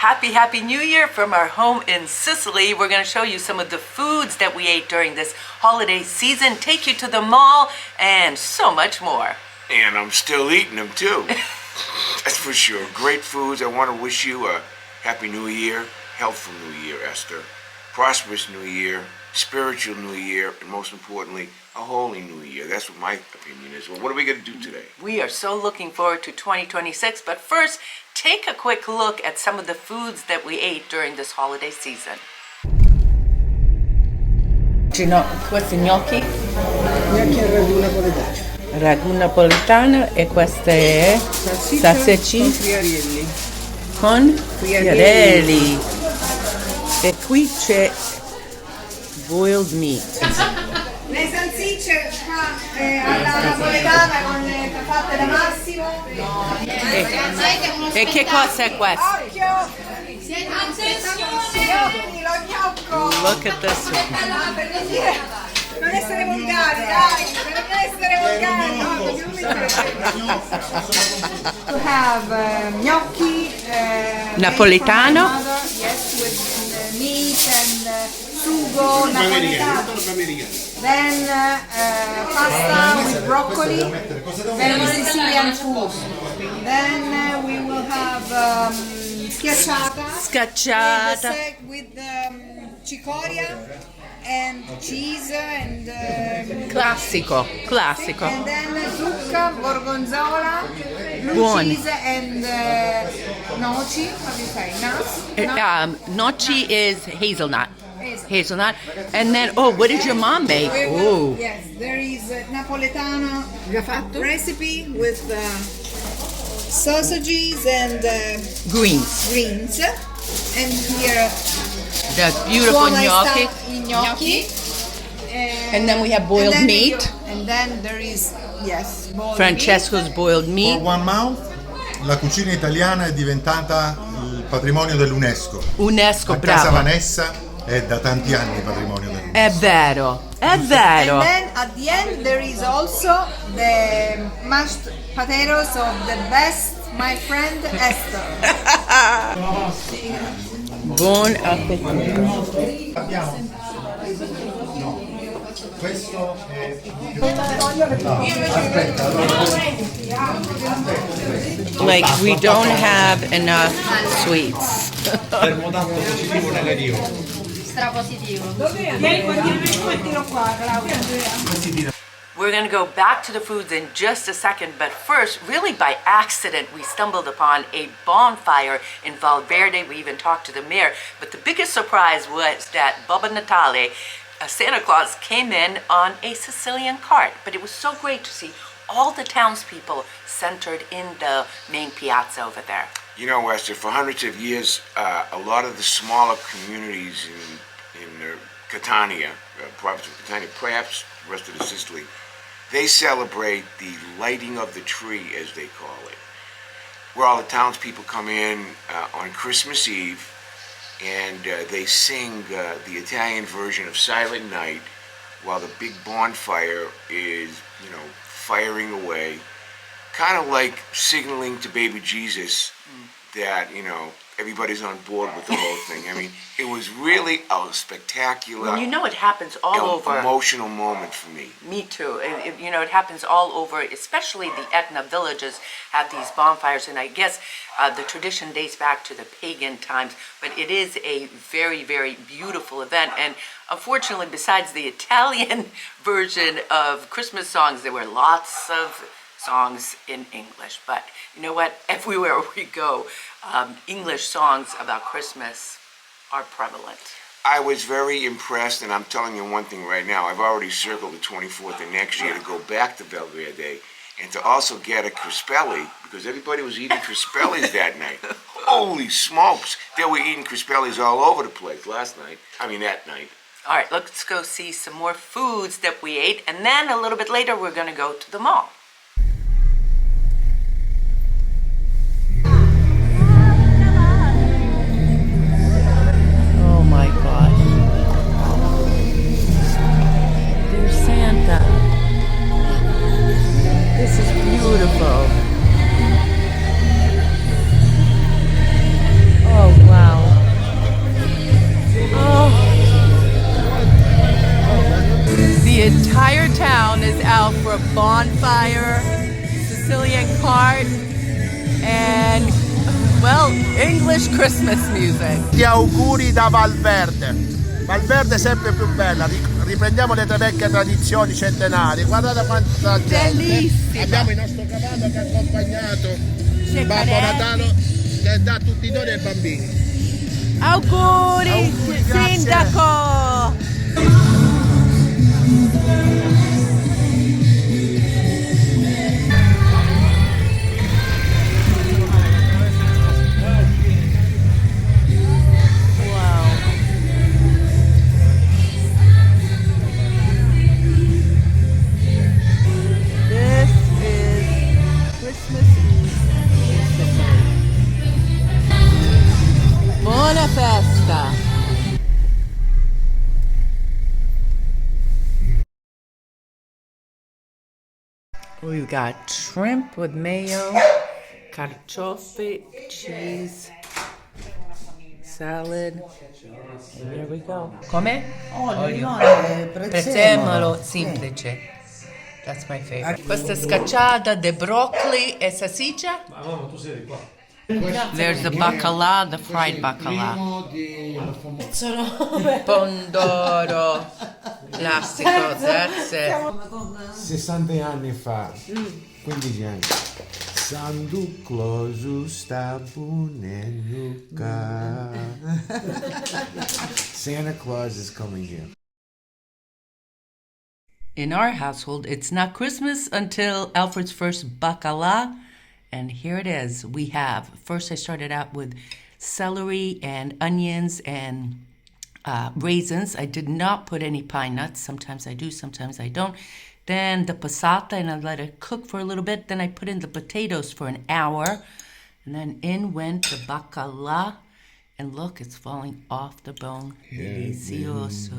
Happy New Year from our home in Sicily. We're going to show you some of the foods that we ate during this holiday season, take you to the mall, and so much more. And I'm still eating them too. That's for sure. Great foods. I want to wish you a Happy New Year, healthful New Year, Esther, prosperous New Year, spiritual New Year, and most importantly, a holy New Year. That's what my opinion is. Well, what are we going to do today? We are so looking forward to 2026, but first, take a quick look at some of the foods that we ate during this holiday season. Questi gnocchi? Gnocchi al ragù napoletano. Ragù napoletano e queste salsicce con friarielli. con friarielli. E qui c'è boiled meat. Le salsicce alla napoletana fatte da Massimo. E che cosa è questo? Occhio! Lo gnocco! Look at this one. Per dire, non essere volgari, dai! Per non essere volgari! To have gnocchi Napoletano. Yes, with meat and sugo napoletano. Then pasta with broccoli. Then Sicilian food. Then we will have Scacciata. with cicoria and cheese and Classico. and then zucca, gorgonzola, blue Buon. cheese and gnocchi. How do you say? Nuts? Gnocchi is hazelnut. Hazelnut. And then, oh, what did your mom make? Oh. Yes, there is Napoletano recipe with sausages and Greens. and here The beautiful gnocchi. gnocchi. And then we have boiled and then meat. And then there is, yes, boiled Francesco's boiled For meat. one month la cucina italiana è diventata il patrimonio dell'UNESCO. UNESCO, A casa bravo. Vanessa è da tanti anni patrimonio dell'UNESCO. È vero, è meat. vero. And then at the end there is also the mashed potatoes of the best, my friend Esther. Buon appetito. Abbiamo questo è Like we don't have enough sweets. termodatto positivo negativo. We're going to go back to the foods in just a second, but first, really by accident, we stumbled upon a bonfire in Valverde. We even talked to the mayor, but the biggest surprise was that Babbo Natale, Santa Claus, came in on a Sicilian cart. But it was so great to see all the townspeople centered in the main piazza over there. You know, Esther, for hundreds of years, a lot of the smaller communities in Catania, province of Catania, perhaps the rest of the Sicily, they celebrate the lighting of the tree, as they call it, where all the townspeople come in on Christmas Eve, and they sing the Italian version of Silent Night while the big bonfire is, firing away, kind of like signaling to baby Jesus that, everybody's on board with the whole thing. I mean, it was really a spectacular, It happens all over. emotional moment for me. Me too. It happens all over, especially the Etna villages have these bonfires, and I guess the tradition dates back to the pagan times, but it is a very, very beautiful event. And unfortunately, besides the Italian version of Christmas songs, there were lots of songs in English. But you know what? Everywhere we go, English songs about Christmas are prevalent. I was very impressed, and I'm telling you one thing right now. I've already circled the 24th of next year to go back to Valverde and to also get a crispelli, because everybody was eating crispellis that night. Holy smokes! They were eating crispellis all over the place that night. All right, let's go see some more foods that we ate, and then a little bit later we're going to go to the mall. Oh my gosh. There's Santa. This is beautiful. Oh wow. Bonfire, Sicilian cart, and, well, English Christmas music. Gli auguri da Valverde. Valverde è sempre più bella, riprendiamo le tre vecchie tradizioni centenarie. Guardate quanta gente. Bellissima. Abbiamo il nostro cavallo che ha accompagnato C'è Babbo Canetti. Natale che dà tutti i doni ai bambini. Auguri, Auguri, grazie. Sindaco! Buona festa! We've got shrimp with mayo, carciofi, cheese, salad. And there we go. Come? Prezzemolo semplice. That's my favorite. Questa scacciata di broccoli e salsiccia. There's the Bakala, the fried Bakala. Pomodoro. Classico, that's it. 60 anni fa, 15 anni. Santo Claus sta buonenuca. Santa Claus is coming here. In our household, it's not Christmas until Alfred's first Baccala. And here it is. We have, first I started out with celery and onions and raisins. I did not put any pine nuts. Sometimes I do, sometimes I don't. Then the passata, and I let it cook for a little bit. Then I put in the potatoes for an hour. And then in went the Baccala. And look, it's falling off the bone. Delicioso.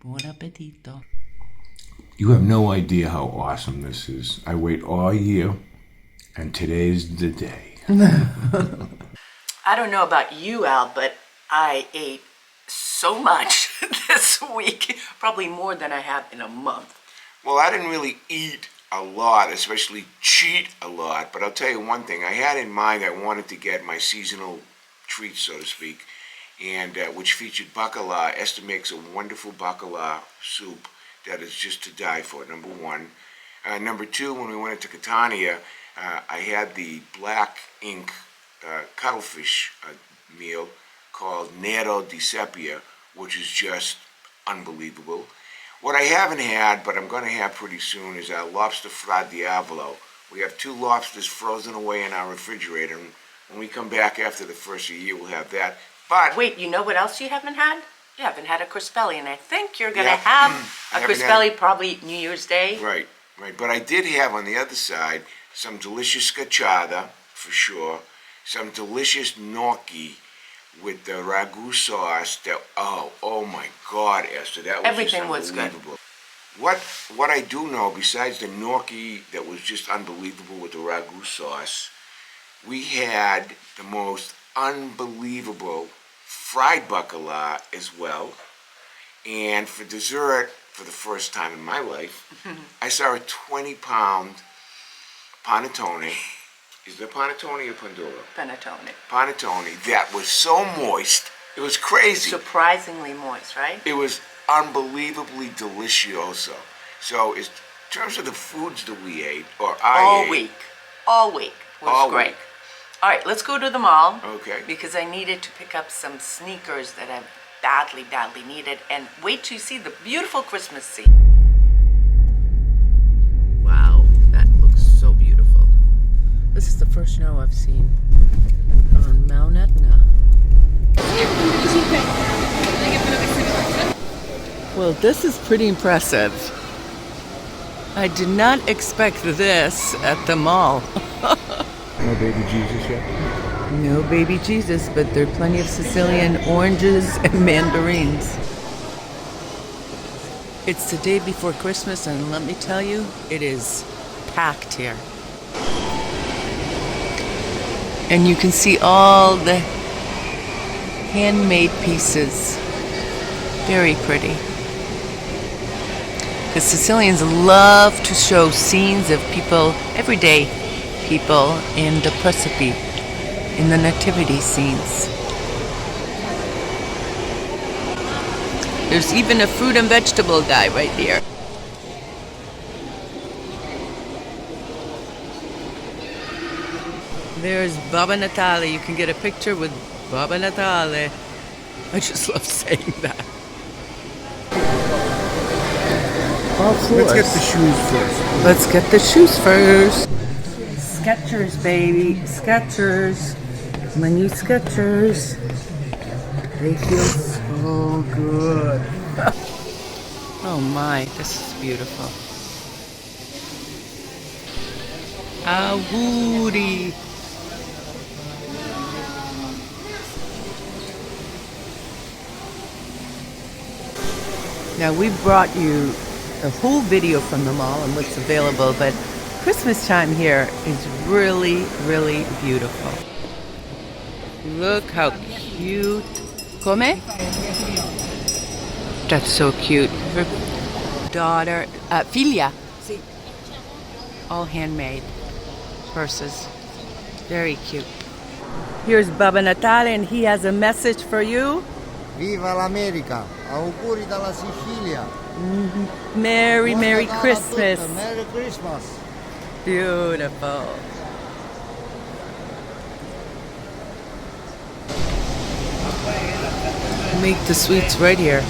Buon appetito. You have no idea how awesome this is. I wait all year, and today's the day. I don't know about you, Al, but I ate so much this week, probably more than I have in a month. Well, I didn't really eat a lot, especially cheat a lot, but I'll tell you one thing. I had in mind I wanted to get my seasonal treats, so to speak, and which featured Bakala. Esther makes a wonderful Bakala soup that is just to die for, number one. Number two, when we went into Catania, I had the black ink cuttlefish meal called Nero di Seppia, which is just unbelievable. What I haven't had, but I'm going to have pretty soon, is our lobster fra diavolo. We have 2 lobsters frozen away in our refrigerator, and when we come back after the first of the year, we'll have that. But Wait, you know what else you haven't had? You haven't had a crispelli, and I think you're going to Yeah. have I a haven't crispelli probably New Year's Day. Right. But I did have on the other side some delicious scacciata, for sure, some delicious gnocchi with the ragu sauce. That oh my God, Esther, that was Everything just was good. unbelievable. What I do know, besides the gnocchi that was just unbelievable with the ragu sauce, we had the most unbelievable fried Bakala as well. And for dessert, for the first time in my life, I saw a 20-pound panettone. Is it panettone or pandoro? Panettone. Panettone that was so moist. It was crazy. Surprisingly moist, right? It was unbelievably delicioso. So in terms of the foods that we ate, or I All ate, week. All week was All great. week. All right, let's go to the mall. Okay. Because I needed to pick up some sneakers that I badly needed. And wait till you see the beautiful Christmas scene. Wow, that looks so beautiful. This is the first snow I've seen on Mount Etna. Well, this is pretty impressive. I did not expect this at the mall. No baby Jesus yet? No baby Jesus, but there are plenty of Sicilian oranges and mandarins. It's the day before Christmas, and let me tell you, it is packed here. And you can see all the handmade pieces. Very pretty. The Sicilians love to show scenes of people, everyday people, in the precipi, in the nativity scenes. There's even a fruit and vegetable guy right there. There's Babbo Natale. You can get a picture with Babbo Natale. I just love saying that. Let's get the shoes first. Let's get the shoes first. Skechers, baby. Skechers. My new Skechers. They feel so good. Oh my, this is beautiful. Auguri. Now we brought you the whole video from the mall and what's available, but Christmas time here is really, really beautiful. Look how cute. Come? That's so cute. Her daughter, figlia. All handmade purses. Very cute. Here's Babbo Natale and he has a message for you. Viva l'America! Auguri dalla Sicilia! Merry, Buon Merry Natale a Christmas. tutti, Merry Christmas! Beautiful. Make the sweets right here.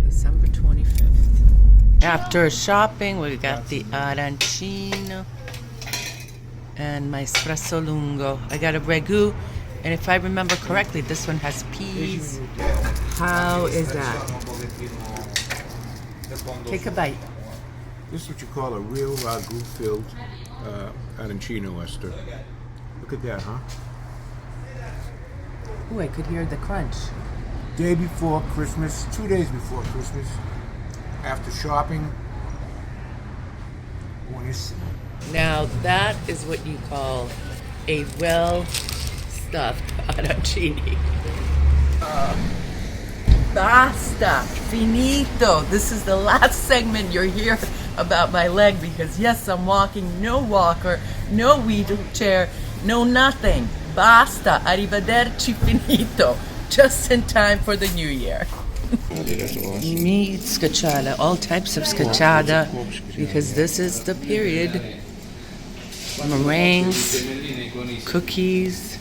December 25th. After shopping, we got the arancino and my espresso lungo. I got a ragu, and if I remember correctly, this one has peas. How is that? Take a bite. This is what you call a real ragu-filled arancino, Esther. Look at that, huh? Ooh, I could hear the crunch. Day before Christmas, 2 days before Christmas, after shopping. Buonissimo. Now that is what you call a well-stuffed arancini. Basta, finito. This is the last segment you're here about my leg because yes, I'm walking, no walker, no wheelchair, no nothing. Basta, arrivederci, finito. Just in time for the new year. Meat scacciata, all types of scacciata, because this is the period. Meringues, cookies.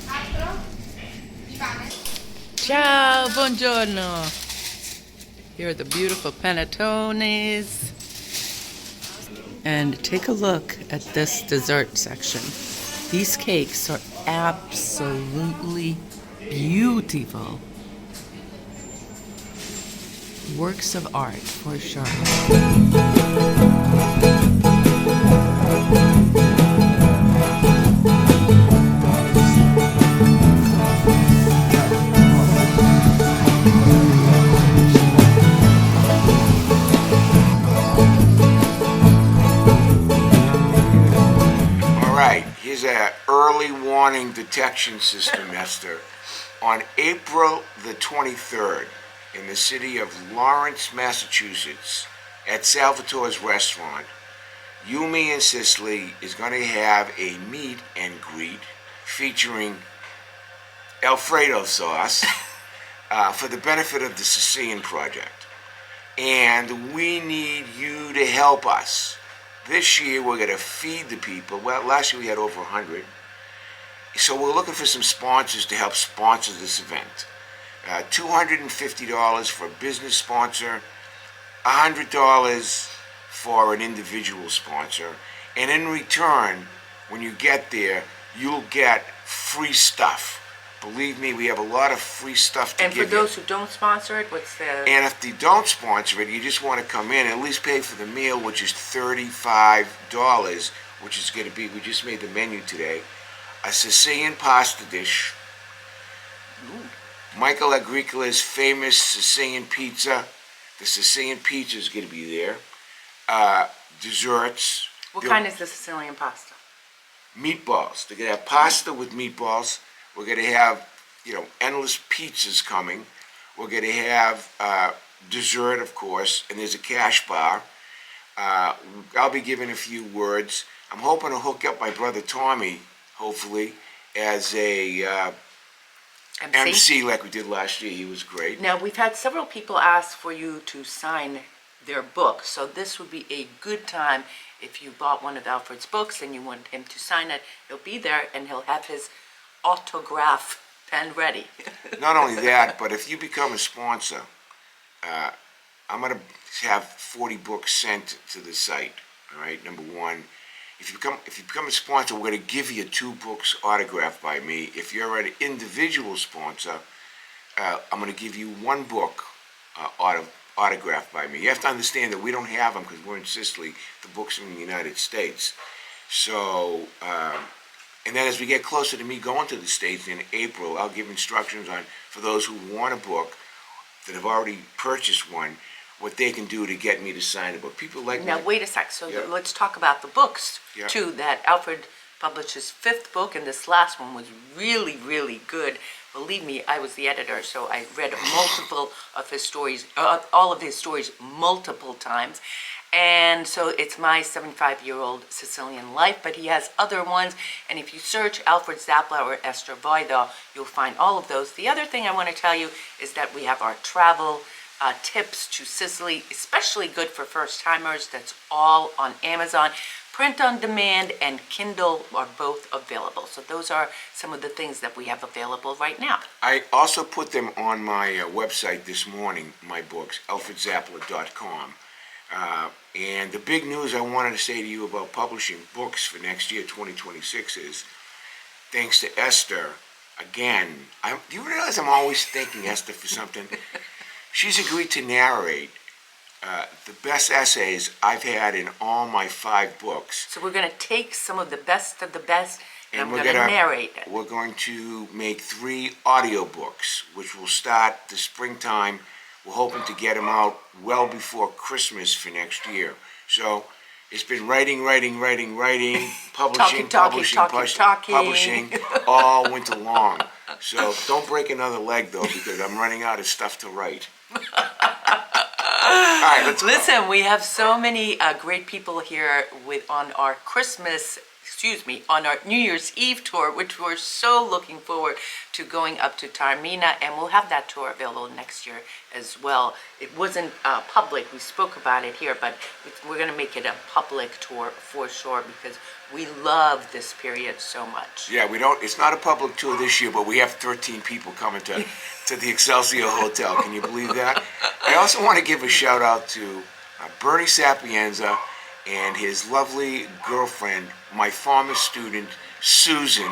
Ciao, buongiorno. Here are the beautiful panettones. And take a look at this dessert section. These cakes are absolutely beautiful. Works of art, for sure. Here's an early warning detection system, Esther. On April the 23rd, in the city of Lawrence, Massachusetts, at Salvatore's restaurant, Yumi in Sicily is going to have a meet and greet featuring Alfredo sauce for the benefit of the Sicilian project. And we need you to help us. This year we're going to feed the people. Well, last year we had over 100. So we're looking for some sponsors to help sponsor this event. $250 for a business sponsor, $100 for an individual sponsor, and in return, when you get there, you'll get free stuff. Believe me, we have a lot of free stuff to give you. And for those who don't sponsor it, what's the... And if they don't sponsor it, you just want to come in and at least pay for the meal, which is $35, which is going to be, we just made the menu today, a Sicilian pasta dish, Michael Agricola's famous Sicilian pizza. The Sicilian pizza is going to be there. Desserts, What kind is the Sicilian pasta? Meatballs. They're gonna have pasta with meatballs. We're gonna have, endless pizzas coming. We're gonna have dessert, of course, and there's a cash bar. I'll be giving a few words. I'm hoping to hook up my brother Tommy, hopefully, as a MC like we did last year. He was great. Now, we've had several people ask for you to sign their book, so this would be a good time if you bought one of Alfred's books and you want him to sign it. He'll be there and he'll have his autograph pen ready. Not only that, but if you become a sponsor, I'm going to have 40 books sent to the site. All right, number one. If you become a sponsor, we're going to give you 2 books autographed by me. If you're an individual sponsor, I'm going to give you 1 book autographed by me. You have to understand that we don't have them because we're in Sicily. The books are in the United States. So, and then as we get closer to me going to the States in April, I'll give instructions on, for those who want a book that have already purchased one, what they can do to get me to sign a book. People like Now, me. wait a sec. So Yeah. let's talk about the books, Yeah. too, that Alfred published his 5th book, and this last one was really, really good. Believe me, I was the editor, so I read multiple of his stories, all of his stories multiple times. And so it's my 75-year-old Sicilian life, but he has other ones. And if you search Alfred Zappala or Esther Voida, you'll find all of those. The other thing I want to tell you is that we have our travel tips to Sicily, especially good for first-timers. That's all on Amazon. Print on demand and Kindle are both available. So those are some of the things that we have available right now. I also put them on my website this morning, my books, alfredzappala.com. And the big news I wanted to say to you about publishing books for next year, 2026, is thanks to Esther, again, do you realize I'm always thanking Esther for something? She's agreed to narrate the best essays I've had in all my 5 books. So we're going to take some of the best of the best, and I'm we're going to narrate it. We're going to make 3 audiobooks, which will start the springtime. We're hoping to get them out well before Christmas for next year. So it's been writing, publishing, publishing all winter long. So don't break another leg, though, because I'm running out of stuff to write. All right, let's go. Listen, we have so many great people here on our on our New Year's Eve tour, which we're so looking forward to going up to Taormina, and we'll have that tour available next year as well. It wasn't public, we spoke about it here, but we're going to make it a public tour for sure because we love this period so much. Yeah, it's not a public tour this year, but we have 13 people coming to the Excelsior Hotel. Can you believe that? I also want to give a shout out to Bernie Sapienza and his lovely girlfriend, my former student, Susan,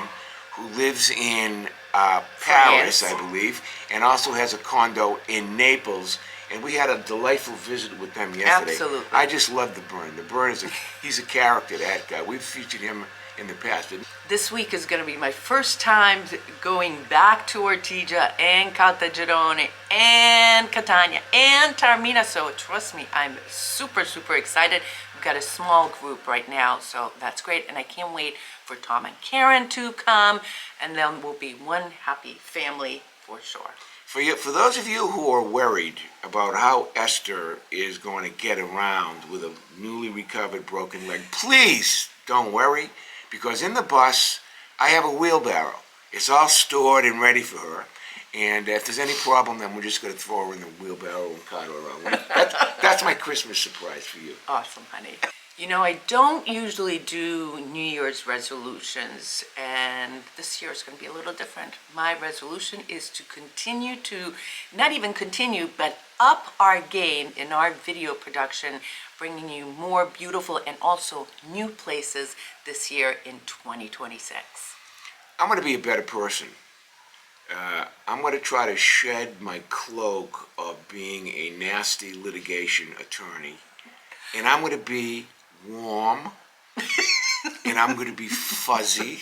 who lives in Paris, I believe, and also has a condo in Naples. And we had a delightful visit with them yesterday. Absolutely. I just love the Bern. The Bern he's a character, that guy. We've featured him in the past. But this week is going to be my first time going back to Ortigia and Caltagirone and Catania and Taormina, so trust me, I'm super, super excited. We've got a small group right now, so that's great, and I can't wait for Tom and Karen to come, and then we'll be one happy family for sure. For those of you who are worried about how Esther is going to get around with a newly recovered broken leg, please don't worry, because in the bus, I have a wheelbarrow. It's all stored and ready for her. And if there's any problem, then we're just going to throw her in the wheelbarrow and cart her around. That's my Christmas surprise for you. Awesome, honey. You know, I don't usually do New Year's resolutions, and this year is going to be a little different. My resolution is to continue to, not even continue, but up our game in our video production, bringing you more beautiful and also new places this year in 2026. I'm going to be a better person. I'm going to try to shed my cloak of being a nasty litigation attorney, and I'm going to be warm, and I'm going to be fuzzy.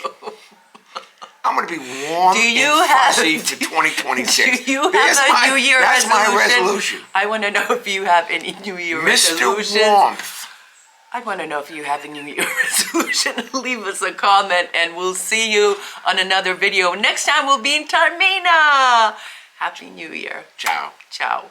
I'm going to be warm and fuzzy for 2026. Do you have a New Year resolution? That's my resolution. I want to know if you have any New Year resolutions. Mr. Warmth. I want to know if you have a New Year resolution. Leave us a comment and we'll see you on another video. Next time we'll be in Taormina. Happy New Year. Ciao. Ciao.